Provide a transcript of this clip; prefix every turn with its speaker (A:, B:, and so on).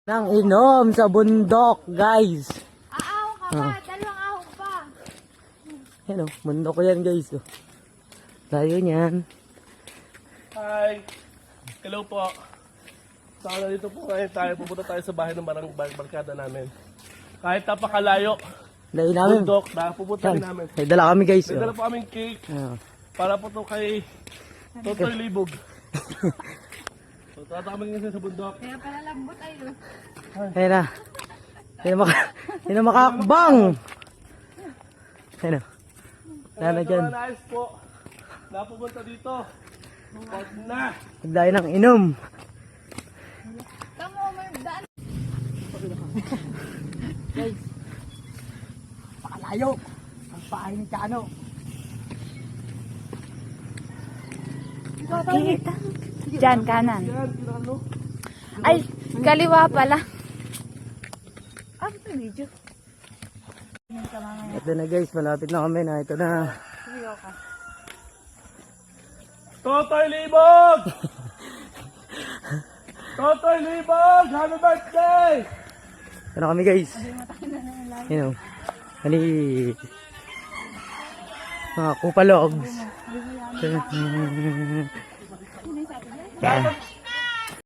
A: Nang inom sa bundok, guys.
B: Aaw ka pa, dalawang ahog pa.
A: Yan o, bundok ko yan, guys. Layo niyan.
C: Hi! Hello po. Saka dito po ngayon tayo. Pupunta tayo sa bahay ng barkada namin. Kahit napakalayo,
A: Layo namin.
C: bundok na pupunta rin namin.
A: May dala kami, guys.
C: May dala po kaming cake para po to kay Totoy Libog. So, tatama ngayon sa bundok.
B: Kaya pala lambot ayo.
A: Ayun na. Ayun na makakbang. Ayun na. Lalo dyan.
C: Mga nais po na pupunta dito. Huwag na.
A: Magdayo ng inom.
B: Tamo, may daan.
A: Guys. Pakalayo. Ang bahay ni Chano.
B: Kita. Diyan, kanan.
C: Yan, kinano.
B: Ay, kaliwa pala. Ano ito video?
A: Ito na, guys. Malapit na kami na. Ito na.
C: Totoy Libog! Totoy Libog! Happy birthday!
A: Ito na kami, guys. Ayun o. Hani. Mga kupalogs. Yan.